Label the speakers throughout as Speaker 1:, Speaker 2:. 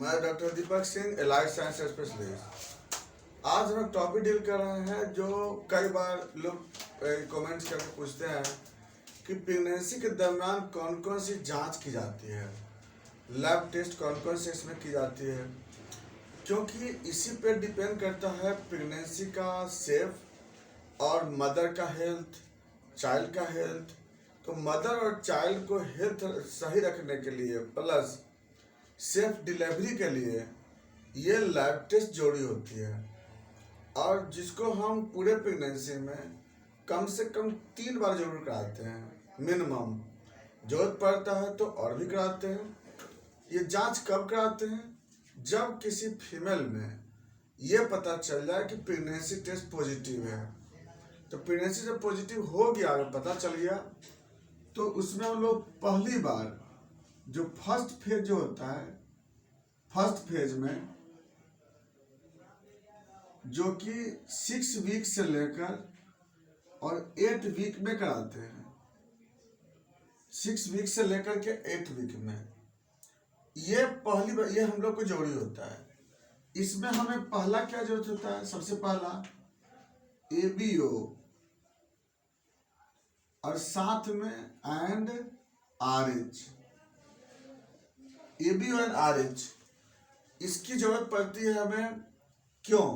Speaker 1: मैं doctor Deepak Singh, allied science specialist. आज हम टॉपिक डील कर रहे हैं जो कई बार लोग कमेंट्स करके पूछते हैं कि प्रेगनेंसी के दरमियान कौन कौन सी जांच की जाती है, लैब टेस्ट कौन कौन से इसमें की जाती है, क्योंकि इसी पे डिपेंड करता है प्रेगनेंसी का सेफ और मदर का हेल्थ, चाइल्ड का हेल्थ। तो मदर और चाइल्ड को हेल्थ सही रखने के लिए प्लस सेफ डिलीवरी के लिए ये लैब टेस्ट जरूरी होती है, और जिसको हम पूरे प्रेगनेंसी में कम से कम 3 बार जरूर कराते हैं मिनिमम। जरूरत पड़ता है तो और भी कराते हैं। ये जांच कब कराते हैं? जब किसी फीमेल में ये पता चल जाए कि प्रेगनेंसी टेस्ट पॉजिटिव है। तो प्रेगनेंसी जब पॉजिटिव हो गया, अगर पता चल गया, तो उसमें हम लोग पहली बार जो फर्स्ट फेज जो होता है, फर्स्ट फेज में जो कि 6 वीक से लेकर और 8 वीक में कराते हैं, 6 वीक से लेकर के 8 वीक में, ये पहली बार ये हम लोग को जरूरी होता है। इसमें हमें पहला क्या जरूरत होता है? सबसे पहला ABO और साथ में and RH, ABO and RH इसकी जरूरत पड़ती है हमें। क्यों?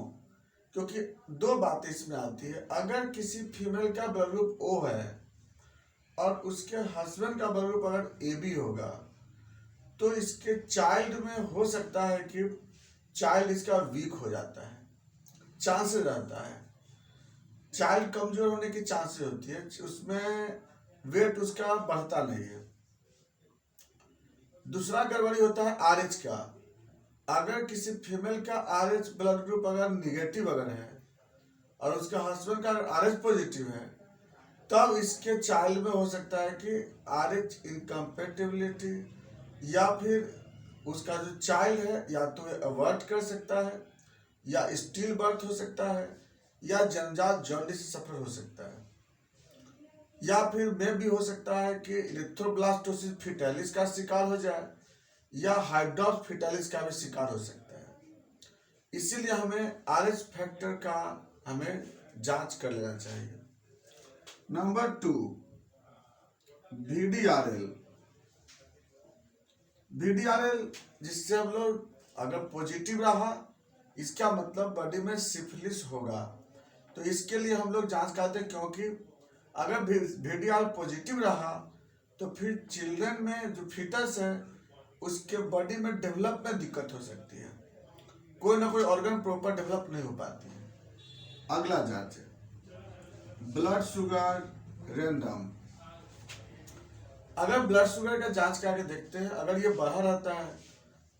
Speaker 1: क्योंकि 2 बातें इसमें आती है। अगर किसी फीमेल का ब्लड ग्रुप O है और उसके हस्बैंड का ब्लड ग्रुप अगर AB होगा, तो इसके चाइल्ड में हो सकता है कि चाइल्ड इसका वीक हो जाता है, चांसेस रहता है, चाइल्ड कमजोर होने की चांसेस होती है, उसमें वेट उसका बढ़ता नहीं है। दूसरा गड़बड़ी होता है RH का। अगर किसी फीमेल का RH ब्लड ग्रुप अगर निगेटिव अगर है और उसका हस्बैंड का RH पॉजिटिव है, तब इसके चाइल्ड में हो सकता है कि RH इनकम्पेटिबिलिटी, या फिर उसका जो चाइल्ड है या तो अवॉइड कर सकता है, या स्टिल बर्थ हो सकता है, या जन्मजात जॉन्डिस से सफर हो सकता है, या फिर में भी हो सकता है कि इरिथ्रोब्लास्टोसिस फिटालिस का शिकार हो जाए, या हाइड्रॉक्स फिटालिस का भी शिकार हो सकता है। इसीलिए हमें RH फैक्टर का हमें जांच कर लेना चाहिए। नंबर 2, VDRL, जिससे हम लोग अगर पॉजिटिव रहा, इसका मतलब बॉडी में सिफिलिस होगा। तो इसके लिए हम लोग जांच कराते हैं, क्योंकि अगर VDRL पॉजिटिव रहा तो फिर चिल्ड्रन में जो फीटस है उसके बॉडी में डेवलप में दिक्कत हो सकती है, कोई ना कोई ऑर्गन प्रॉपर डेवलप नहीं हो पाती है। अगला जांच है ब्लड शुगर रैंडम। अगर ब्लड शुगर का जांच करके देखते हैं, अगर ये बढ़ा रहता है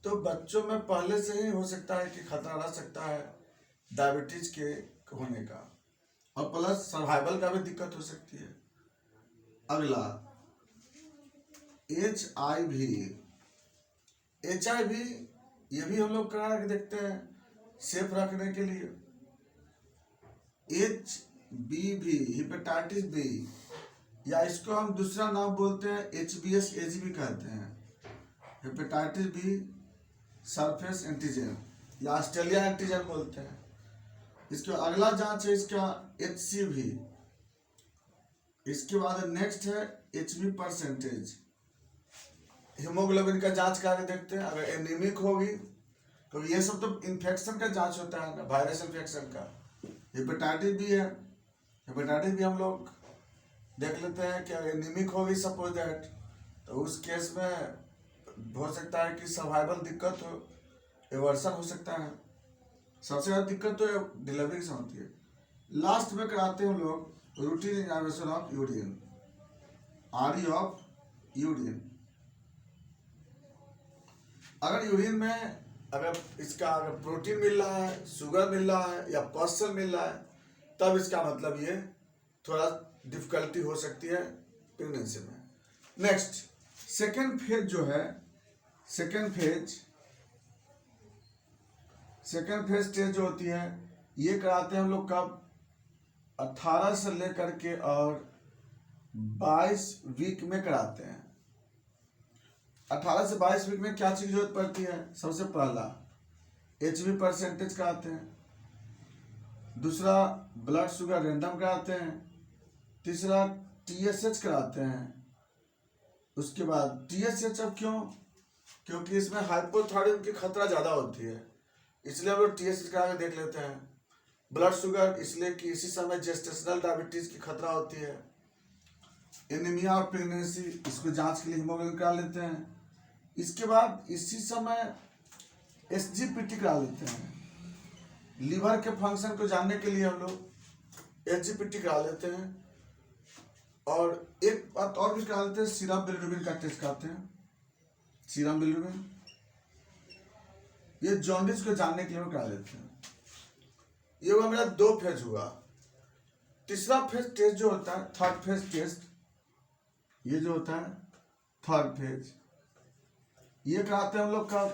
Speaker 1: तो बच्चों में पहले से ही हो सकता है कि खतरा रह सकता है डायबिटीज के होने का, और प्लस सर्वाइवल का भी दिक्कत हो सकती है। अगला HIV, ये भी हम लोग करा के देखते हैं सेफ रखने के लिए। HBV, हेपेटाइटिस B, या इसको हम दूसरा नाम बोलते हैं HBS AGB कहते हैं, हेपेटाइटिस B सरफेस एंटीजन, या ऑस्ट्रेलिया एंटीजन बोलते हैं। इसके अगला जांच है इसका HCV। इसके बाद नेक्स्ट है HB परसेंटेज, हीमोग्लोबिन का जांच करके देखते हैं अगर एनीमिक होगी, क्योंकि ये सब तो इन्फेक्शन का जांच होता है ना, वायरस इन्फेक्शन का। हेपेटाइटिस B है, हेपेटाइटिस B हम लोग देख लेते हैं कि एनीमिक होगी सपोज दैट, तो उस केस में हो सकता है कि सर्वाइवल दिक्कत हो, एवर्सन हो सकता है। सबसे ज़्यादा दिक्कत तो डिलीवरी से होती है। लास्ट में कराते हैं हम लोग routine examination of urine, RE of urine. अगर यूरिन में अगर इसका अगर प्रोटीन मिल रहा है, शुगर मिल रहा है, या पॉस्चर मिल रहा है, तब इसका मतलब ये थोड़ा डिफिकल्टी हो सकती है प्रेगनेंसी में। नेक्स्ट सेकेंड फेज जो है, सेकेंड फेज स्टेज जो होती है, ये कराते हैं हम लोग कब? 18 से लेकर के और 22 वीक में कराते हैं। 18 से 22 वीक में क्या चीज की जरूरत पड़ती है? सबसे पहला HB परसेंटेज कराते हैं, दूसरा ब्लड शुगर रैंडम कराते हैं, तीसरा TSH कराते हैं, उसके बाद TSH अब क्यों? क्योंकि इसमें हाइपोथायराइड की खतरा ज़्यादा होती है, इसलिए हम लोग TSH करा के देख लेते हैं। ब्लड शुगर इसलिए कि इसी समय जेस्टेशनल डायबिटीज़ की खतरा होती है। एनीमिया और प्रेगनेंसी, इसको जांच के लिए हीमोग्लोबिन करा लेते हैं। इसके बाद इसी समय SGPT करा लेते हैं, लीवर के फंक्शन को जानने के लिए हम लोग SGPT करा लेते हैं। और एक बात और भी करा लेते हैं, सीरम बिलिरुबिन का टेस्ट कराते हैं, सीरम बिलिरुबिन। ये जॉन्डिस को जानने के लिए हम करा लेते हैं। ये हुआ मेरा 2 फेज हुआ। तीसरा फेज टेस्ट जो होता है, थर्ड फेज टेस्ट, ये जो होता है थर्ड फेज, ये कराते हैं हम लोग का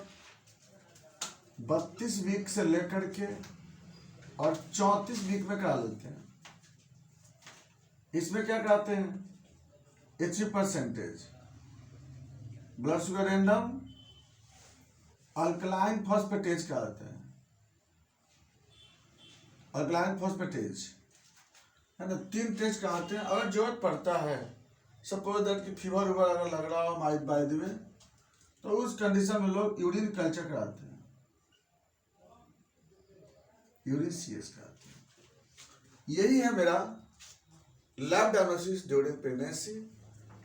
Speaker 1: 32 वीक से लेकर के और 34 वीक में करा लेते हैं। इसमें क्या कराते हैं? HB percentage, blood sugar random, alkaline phosphatase कराते हैं, अल्कलाइन फॉस्फेटेज है ना। 3 टेस्ट कराते हैं। अगर जरूरत पड़ता है, सपोज दैट कि फीवर उवर अगर लग रहा हो माइट बाय द वे, तो उस कंडीशन में लोग यूरिन कल्चर कराते हैं, यूरिन CS कराते हैं। यही है मेरा लैब डायग्नोसिस ड्यूरिंग प्रेगनेंसी,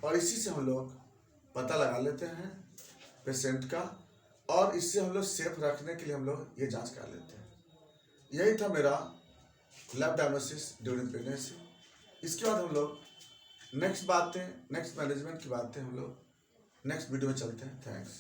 Speaker 1: और इसी से हम लोग पता लगा लेते हैं पेशेंट का, और इससे हम लोग सेफ रखने के लिए हम लोग ये जांच कर लेते हैं। यही था मेरा लैब डायग्नोसिस ड्यूरिंग प्रेगनेंसी। इसके बाद हम लोग नेक्स्ट मैनेजमेंट की बातें हम लोग नेक्स्ट वीडियो में चलते हैं। थैंक्स।